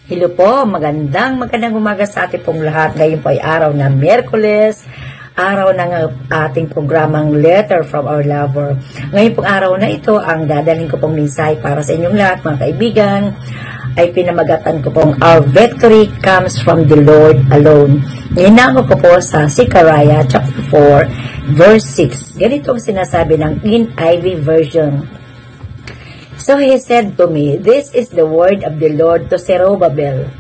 Hello po, magandang umaga sa ating pong lahat. Ngayon po ay araw na Miyerkules, araw ng ating programang Letter from Our Lover. Ngayon pong araw na ito, ang dadalhin ko pong mensahe para sa inyong lahat, mga kaibigan, ay pinamagatan ko pong Our victory comes from the Lord alone. Ninako ko po sa Zechariah chapter 4, verse 6. Ganito ang sinasabi ng NIV version. So he said to me, "This is the word of the Lord to Zerubbabel,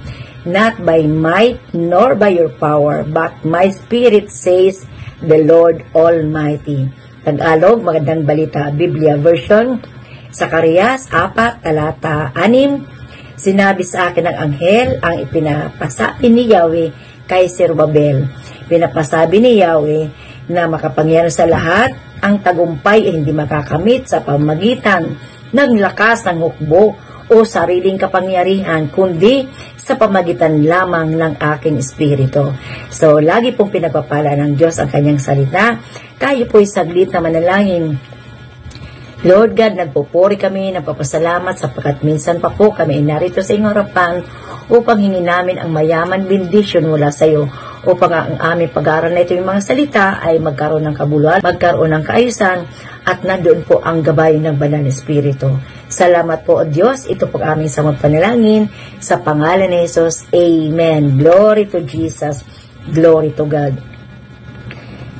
not by might nor by your power, but my spirit says the Lord Almighty." Tagalog, magandang balita, Biblia version, Zacarias 4, talata 6. Sinabi sa akin ng anghel ang ipinapasabi ni Yahweh kay Zerubbabel. Pinapasabi ni Yahweh na makapangyarihan sa lahat, ang tagumpay ay hindi makakamit sa pamagitan ng lakas ng hukbo o sariling kapangyarihan, kundi sa pamagitan lamang ng aking espiritu. So, lagi pong pinagpapala ng Diyos ang kanyang salita. Tayo po'y saglit na manalangin. Lord God, nagpupuri kami, nagpapasalamat sapagkat minsan pa po kami narito sa inyong harapan upang hingin namin ang mayaman bendisyon mula sa iyo, upang ang aming pag-aaral na ito yung mga salita ay magkaroon ng kabuluhan, magkaroon ng kaayusan, at nandoon po ang gabay ng Banal na Espiritu. Salamat po, O Diyos. Ito po aming samang panalangin sa pangalan ni Jesus. Amen. Glory to Jesus. Glory to God.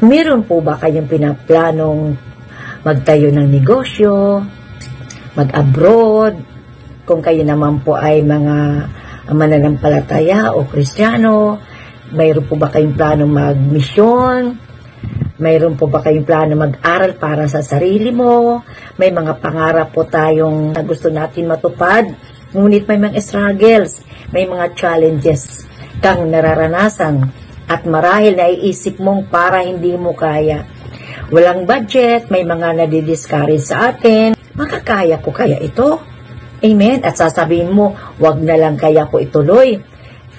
Meron po ba kayong pinaplanong magtayo ng negosyo, mag-abroad? Kung kayo naman po ay mga mananampalataya o Kristiyano, mayroon po ba kayong planong mag-misyon? Mayroon po ba kayong plano mag-aral para sa sarili mo? May mga pangarap po tayong na gusto natin matupad, ngunit may mga struggles, may mga challenges kang nararanasan, at marahil naiisip mong para hindi mo kaya. Walang budget, may mga nadidiscourage sa atin. Makakaya ko kaya ito? Amen? At sasabihin mo, wag na lang kaya ko ituloy.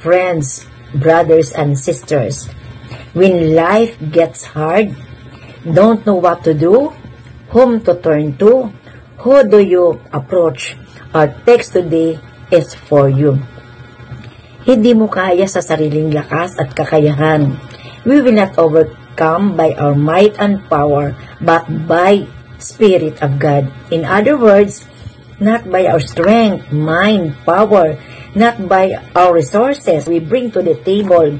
Friends, brothers and sisters, when life gets hard, don't know what to do, whom to turn to, who do you approach? Our text today is for you. Hindi mo kaya sa sariling lakas at kakayahan. We will not overcome by our might and power, but by Spirit of God. In other words, not by our strength, mind, power, not by our resources we bring to the table.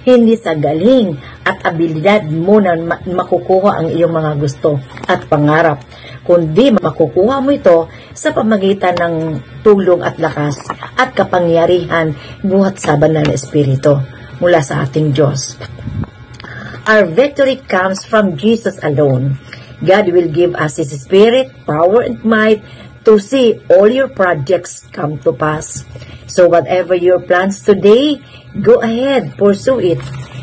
Hindi sa galing at abilidad mo na makukuha ang iyong mga gusto at pangarap, kundi makukuha mo ito sa pamagitan ng tulong at lakas at kapangyarihan buhat sa Banal na Espiritu mula sa ating Diyos. Our victory comes from Jesus alone. God will give us His Spirit, power, and might to see all your projects come to pass. So whatever your plans today, go ahead, pursue it.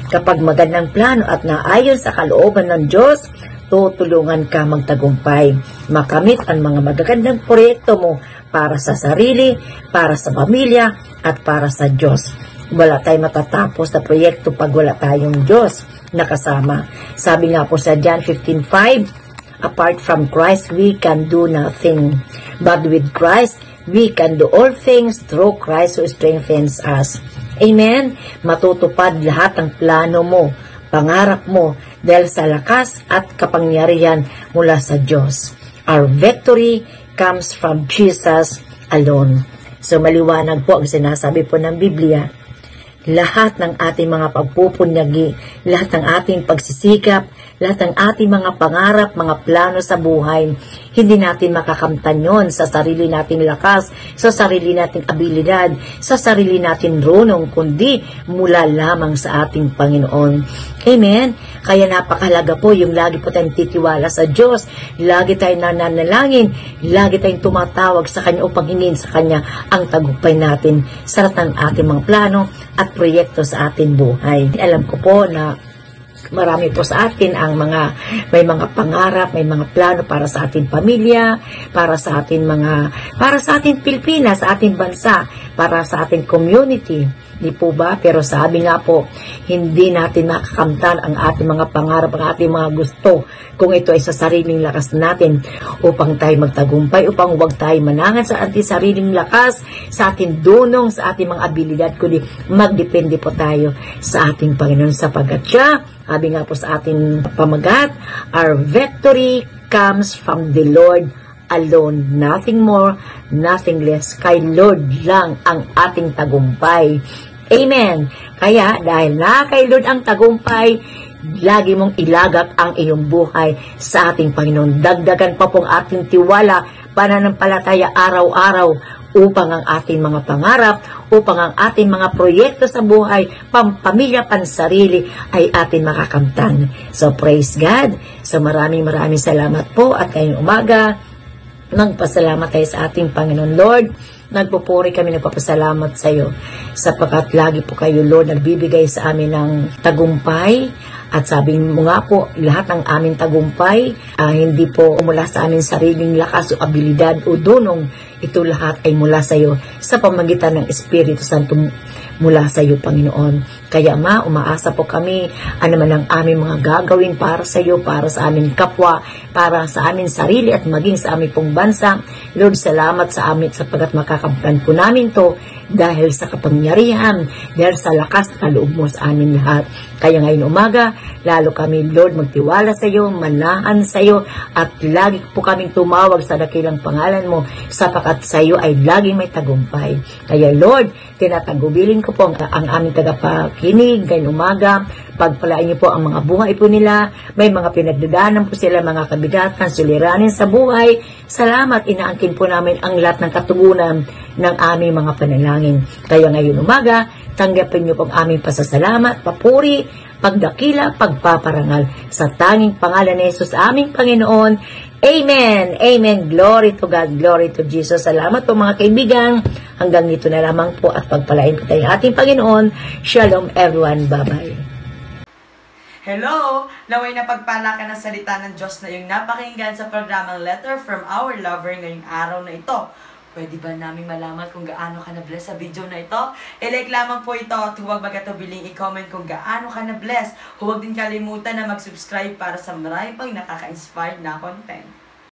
Kapag magandang plano at naayon sa kalooban ng Diyos, tutulungan ka magtagumpay, makamit ang mga magagandang proyekto mo para sa sarili, para sa pamilya, at para sa Diyos. Wala tayong matatapos na proyekto pag wala tayong Diyos na kasama. Sabi nga po sa John 15:5, apart from Christ, we can do nothing. But with Christ, we can do all things through Christ who strengthens us. Amen? Matutupad lahat ng plano mo, pangarap mo, dahil sa lakas at kapangyarihan mula sa Diyos. Our victory comes from Jesus alone. So maliwanag po ang sinasabi po ng Biblia. Lahat ng ating mga pagpupunyagi, lahat ng ating pagsisikap, lahat ng ating mga pangarap, mga plano sa buhay, hindi natin makakamtan yon sa sarili nating lakas, sa sarili nating abilidad, sa sarili nating runong, kundi mula lamang sa ating Panginoon. Amen? Kaya napakahalaga po yung lagi po tayong titiwala sa Diyos, lagi tayong nananalangin, lagi tayong tumatawag sa Kanya upang hingin sa Kanya ang tagumpay natin sa lahat ng ating mga plano at proyekto sa ating buhay. Alam ko po na marami po sa atin ang may mga pangarap, may mga plano para sa ating pamilya, para sa ating Pilipinas, sa ating bansa, para sa ating community. Di po ba? Pero sabi nga po, hindi natin makakamtan ang ating mga pangarap, ang ating mga gusto kung ito ay sa sariling lakas natin upang tayo magtagumpay, upang huwag tayo manangan sa ating sariling lakas, sa ating dunong, sa ating mga abilidad, kundi magdepende po tayo sa ating Panginoon sapagkat siya, sabi nga po sa ating pamagat, our victory comes from the Lord alone, nothing more, nothing less. Kay Lord lang ang ating tagumpay. Amen. Kaya dahil na kay Lord ang tagumpay, lagi mong ilagak ang iyong buhay sa ating Panginoon. Dagdagan pa pong ating tiwala, pananampalataya araw-araw upang ang ating mga pangarap, upang ang ating mga proyekto sa buhay, pampamilya, pansarili ay ating makakamtan. So praise God. So maraming salamat po at ngayong umaga, magpasalamat tayo sa ating Panginoon Lord. Nagpupuri kami, nagpapasalamat sa iyo sapagkat lagi po kayo Lord nagbibigay sa amin ng tagumpay. At sabi mo nga po, lahat ng aming tagumpay, hindi po mula sa aming sariling lakas o abilidad o dunong. Ito lahat ay mula sa iyo sa pamagitan ng Espiritu Santo mula sa iyo, Panginoon. Kaya umaasa po kami, ano man ang aming mga gagawin para sa iyo, para sa aming kapwa, para sa aming sarili at maging sa aming pong bansa. Lord, salamat sa amin sapagkat makakamtan po namin to dahil sa kapangyarihan, dahil sa lakas na kaloob mo sa amin lahat. Kaya ngayon umaga, lalo kami, Lord, magtiwala sa iyo, manahan sa iyo, at lagi po kaming tumawag sa dakilang pangalan mo, sapagkat sa iyo ay laging may tagumpay. Kaya Lord, tinatagubilin ko po ang aming tagapakinig ngayong umaga. Pagpalain niyo po ang mga buhay po nila. May mga pinagdadaanan po sila, mga kabigatan, suliranin sa buhay. Salamat, inaangkin po namin ang lahat ng katugunan ng aming mga panalangin. Kaya ngayon umaga, tanggapin niyo po ang aming pasasalamat, papuri, pagdakila, pagpaparangal sa tanging pangalan ni Jesus, aming Panginoon. Amen. Amen. Glory to God. Glory to Jesus. Salamat po mga kaibigan. Hanggang dito na lamang po at pagpalain po tayo ating Panginoon. Shalom everyone. Bye-bye. Hello! Naway na pagpala ka ng salita ng Diyos na iyong napakinggan sa programang Letter from Our Lover ngayong araw na ito. Pwede ba naming malaman kung gaano ka na-bless sa video na ito? I-like lamang po ito at huwag magkatubiling i-comment kung gaano ka na-bless. Huwag din kalimutan na mag-subscribe para sa marami pang nakaka-inspired na content.